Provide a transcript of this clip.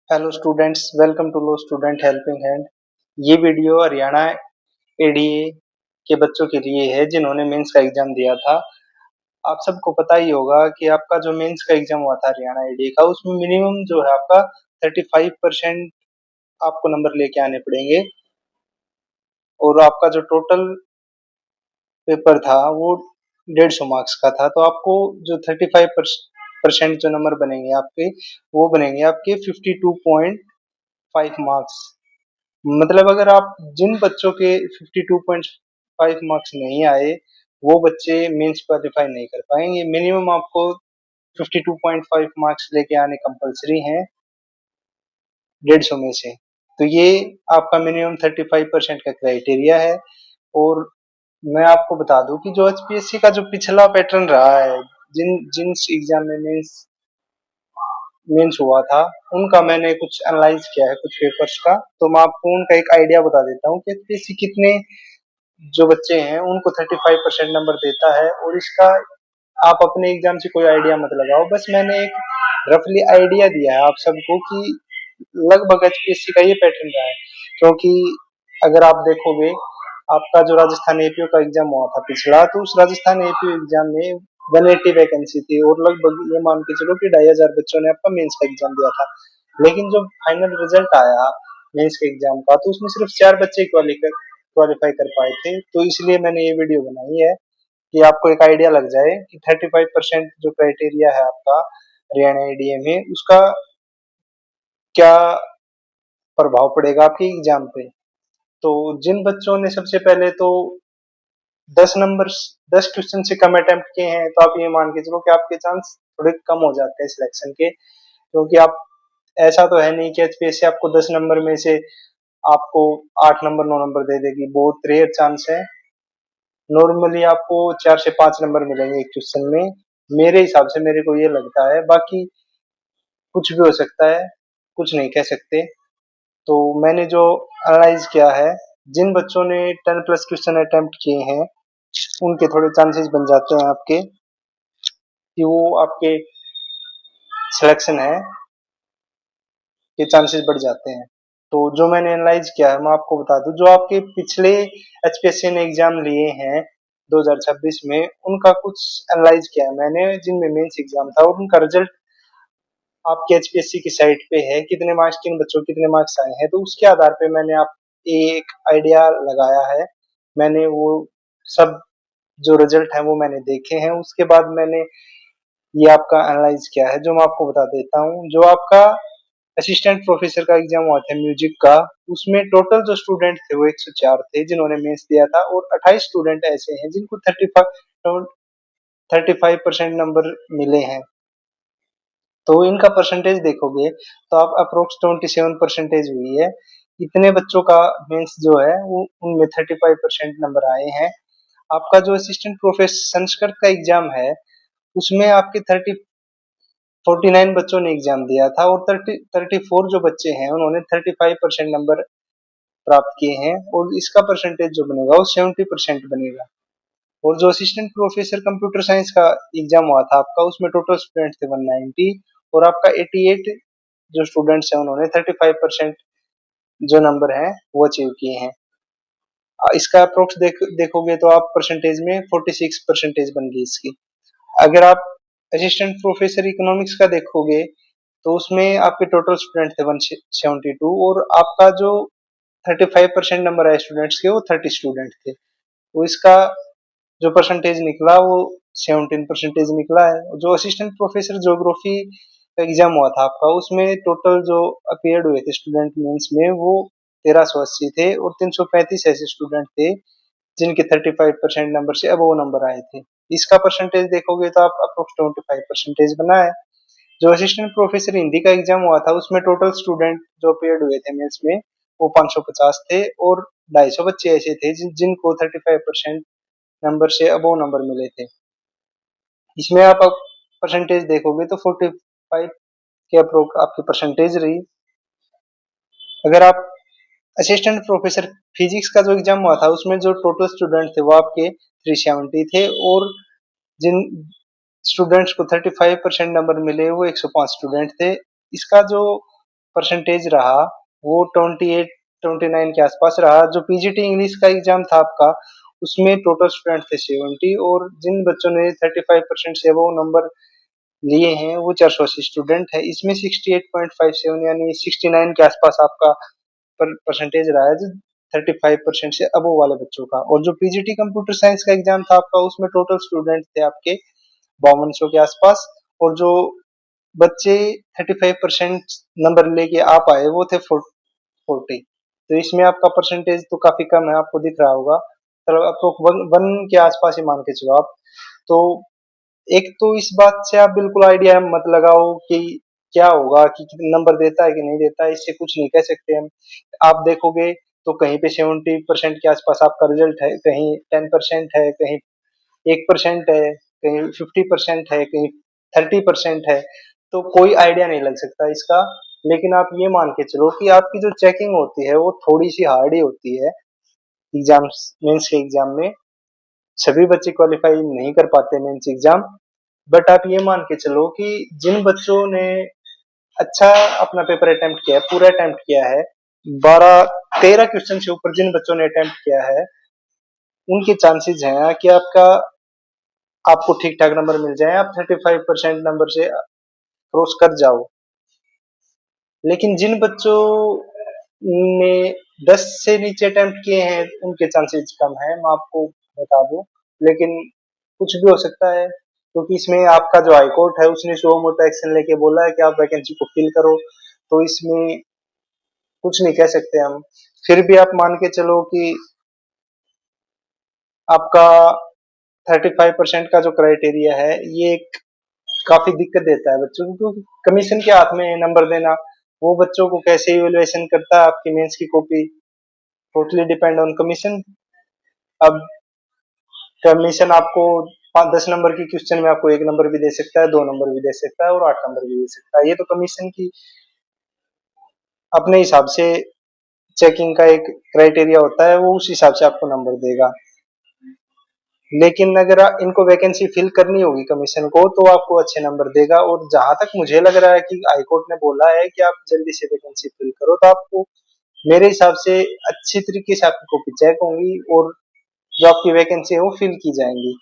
Hello students, welcome to law student helping hand. ये video Haryana ADA के बच्चों के लिए है जिन्होंने मेंस का एग्जाम दिया था। आप सबको पता ही होगा कि आपका जो मेंस का एग्जाम हुआ था हरियाणा एडीए का, उसमें मिनिमम जो है आपका 35% आपको नंबर लेके आने पड़ेंगे। और आपका जो टोटल पेपर था वो 150 मार्क्स का था। तो आपको जो 35% जो नंबर बनेंगे आपके, वो बनेंगे आपके 52.5 मार्क्स। मतलब अगर आप जिन बच्चों के 52.5 मार्क्स नहीं आए, वो बच्चे मेंस क्वालिफाई नहीं कर पाएंगे। मिनिमम आपको 52.5 मार्क्स लेके आने कंपलसरी हैं 150 में से। तो ये आपका मिनिमम 35% का क्राइटेरिया है। और मैं आपको बता दूं कि जो एचपीएससी का जो पिछला पैटर्न रहा है, जिन जिन एग्जाम में मेंस हुआ था, उनका मैंने कुछ एनालाइज किया है कुछ पेपर्स का। तो मैं आपको उनका एक आइडिया बता देता हूँ कि एचपीएससी कितने जो बच्चे हैं उनको 35% नंबर देता है। और इसका आप अपने एग्जाम से कोई आइडिया मत लगाओ, बस मैंने एक रफली आइडिया दिया है आप सबको कि लगभग एचपीएससी का ये पैटर्न रहा है। क्योंकि अगर आप देखोगे, आपका जो राजस्थान एपीओ का एग्जाम हुआ था पिछला, तो उस राजस्थान एपीओ एग्जाम में 180 वैकेंसी थी और लगभग ये मान के चलो कि 2500 बच्चों ने आपका मेंस का एग्जाम दिया था। लेकिन जो फाइनल रिजल्ट आया मेंस के एग्जाम का, तो उसमें सिर्फ 4 बच्चे क्वालिफाई कर पाए थे। तो इसलिए मैंने ये वीडियो बनाई है कि आपको एक आइडिया लग जाए कि 35% जो क्राइटेरिया है आपका हरियाणा एडीए में, उसका क्या प्रभाव पड़ेगा आपके एग्जाम पे। तो जिन बच्चों ने सबसे पहले तो 10 नंबर 10 क्वेश्चन से कम अटेम्प्ट किए हैं, तो आप ये मान के चलो कि आपके चांस थोड़े कम हो जाते हैं सिलेक्शन के। क्योंकि आप, ऐसा तो है नहीं कि एचपीएससी आपको 10 नंबर में से आपको 8 नंबर 9 नंबर दे देगी। बहुत रेयर चांस है। नॉर्मली आपको 4 से 5 नंबर मिलेंगे एक क्वेश्चन में, मेरे हिसाब से। मेरे को ये लगता है, बाकी कुछ भी हो सकता है, कुछ नहीं कह सकते। तो मैंने जो एनालाइज किया है, जिन बच्चों ने 10+ क्वेश्चन अटेम्प्ट किए हैं, उनके थोड़े चांसेस बन जाते हैं आपके कि वो आपके सिलेक्शन है के चांसेस बढ़ जाते हैं। तो जो मैंने एनालाइज किया है, मैं आपको बता दूं, जो आपके पिछले एचपीएससी ने एग्जाम लिए हैं 2026 में, उनका कुछ एनालाइज किया है मैंने, जिनमें मेंस एग्जाम था। और उनका रिजल्ट आपके एचपीएससी की साइट पे है, कितने मार्क्स किन बच्चों को कितने मार्क्स आए हैं। तो उसके आधार पे मैंने आप एक आइडिया लगाया है। मैंने वो सब जो रिजल्ट है वो मैंने देखे हैं। उसके बाद मैंने ये आपका एनालाइज किया है, जो मैं आपको बता देता हूँ। जो आपका असिस्टेंट प्रोफेसर का एग्जाम हुआ था म्यूजिक का, उसमें टोटल जो स्टूडेंट थे वो 104 थे जिन्होंने मेंस दिया था। और 28 स्टूडेंट ऐसे हैं जिनको 35% नंबर मिले हैं। तो इनका परसेंटेज देखोगे तो आप अप्रोक्स 27% हुई है। इतने बच्चों का मेंस जो है वो, उनमें 35% नंबर आए हैं। आपका जो असिस्टेंट प्रोफेसर संस्कृत का एग्जाम है, उसमें आपके 49 बच्चों ने एग्जाम दिया था। और 34 जो बच्चे हैं उन्होंने 35% नंबर प्राप्त किए हैं। और इसका परसेंटेज जो बनेगा वो 70% बनेगा। और जो असिस्टेंट प्रोफेसर कंप्यूटर साइंस का एग्जाम हुआ था आपका, उसमें टोटल स्टूडेंट थे 190। और आपका 88 जो स्टूडेंट्स हैं उन्होंने 35% जो नंबर है वो अचीव किए हैं। इसका अप्रोक्स देखोगे तो आप परसेंटेज में 46% बन गई इसकी। अगर आप असिस्टेंट प्रोफेसर इकोनॉमिक्स का देखोगे, तो उसमें आपके टोटल स्टूडेंट थे 172। और आपका जो 35% नंबर आए स्टूडेंट्स के, वो 30 स्टूडेंट थे। तो इसका जो परसेंटेज निकला वो 17% निकला है। जो असिस्टेंट प्रोफेसर ज्योग्राफी का एग्जाम हुआ था आपका, उसमें टोटल जो अपियर्ड हुए थे स्टूडेंट मीन्स में, वो 1380 थे। और 335 ऐसे स्टूडेंट थे जिनके 35% नंबर से अबव नंबर आए थे। इसका परसेंटेज देखोगे तो आप अप्रोक्स 25% बना है। जो असिस्टेंट प्रोफेसर हिंदी का एग्जाम हुआ था, उसमें टोटल स्टूडेंट जो अपियर्ड हुए थे मेंस में, वो 550 थे। और 250 बच्चे ऐसे थे जिनको 35% नंबर से अबव नंबर मिले थे। इसमें आप परसेंटेज देखोगे तो 45 के अप्रोक्स आपकी परसेंटेज रही। अगर आप असिस्टेंट प्रोफेसर फिजिक्स का जो एग्जाम हुआ था, उसमें जो टोटल स्टूडेंट थे वो आपके 370 थे। और जिन स्टूडेंट्स को 35% नंबर मिले वो 105 स्टूडेंट थे। इसका जो परसेंटेज रहा वो 28-29 के आसपास रहा। जो पीजीटी इंग्लिश का एग्जाम था आपका, उसमें टोटल स्टूडेंट थे 70, और जिन बच्चों ने 35% से अबव नंबर लिए हैं वो 480 स्टूडेंट है। इसमें 68.57 यानी 69 के आसपास आपका परसेंटेज रहा है, जो 35% से अबव वाले बच्चों का। और जो पीजीटी कंप्यूटर साइंस का एग्जाम था आपका, उसमें टोटल स्टूडेंट थे आपके 5200 के आसपास, और जो बच्चे 35% नंबर लेके आ पाए वो थे 40। तो इसमें आपका परसेंटेज तो काफी कम है, आपको दिख रहा होगा। चलो आपको वन के आसपास ही मान के चलो आप। तो एक तो इस बात से आप बिल्कुल आइडिया मत लगाओ कि क्या होगा, कि कितने नंबर देता है कि नहीं देता है, इससे कुछ नहीं कह सकते हम। आप देखोगे तो कहीं पे 70% के आसपास आपका रिजल्ट है, कहीं 10% है, कहीं 1% है, कहीं 50% है, कहीं 30% है। तो कोई आइडिया नहीं लग सकता इसका। लेकिन आप ये मान के चलो कि आपकी जो चेकिंग होती है वो थोड़ी सी हार्ड ही होती है एग्जाम्स, मेंस के एग्जाम में। सभी बच्चे क्वालिफाई नहीं कर पाते मेंस एग्जाम। बट आप ये मान के चलो कि जिन बच्चों ने अच्छा अपना पेपर अटेम्प्ट किया है, पूरा अटेम्प्ट किया है, 12-13 क्वेश्चन से ऊपर जिन बच्चों ने अटेम्प्ट किया है, उनके चांसेस हैं कि आपको ठीक ठाक नंबर मिल जाए, आप 35% नंबर से क्रॉस कर जाओ। लेकिन जिन बच्चों ने 10 से नीचे अटेम्प्ट किए हैं उनके चांसेस कम है, मैं आपको बता दूं। लेकिन कुछ भी हो सकता है, क्योंकि इसमें आपका जो हाई कोर्ट है उसने शो मोटा एक्शन लेके बोला है कि आप वैकेंसी को फिल करो। तो इसमें कुछ नहीं कह सकते हम। फिर भी आप मान के चलो कि आपका 35% का जो क्राइटेरिया है ये काफी दिक्कत देता है बच्चों को, क्योंकि कमीशन के हाथ में नंबर देना, वो बच्चों को कैसे इवेल्युएशन करता है आपकी मेंस की copy, totally depend on commission. अब कमीशन आपको 5-10 नंबर की क्वेश्चन में आपको 1 नंबर भी दे सकता है, 2 नंबर भी दे सकता है, और 8 नंबर भी दे सकता है। ये तो कमीशन की अपने हिसाब से चेकिंग का एक क्राइटेरिया होता है, वो उस हिसाब से आपको नंबर देगा। लेकिन अगर इनको वैकेंसी फिल करनी होगी कमीशन को, तो आपको अच्छे नंबर देगा। और जहां तक मुझे लग रहा है कि हाईकोर्ट ने बोला है कि आप जल्दी से वैकेंसी फिल करो, तो आपको मेरे हिसाब से अच्छी तरीके से आपकी कॉपी चेक होंगी और जो आपकी वैकेंसी है वो फिल की जाएंगी।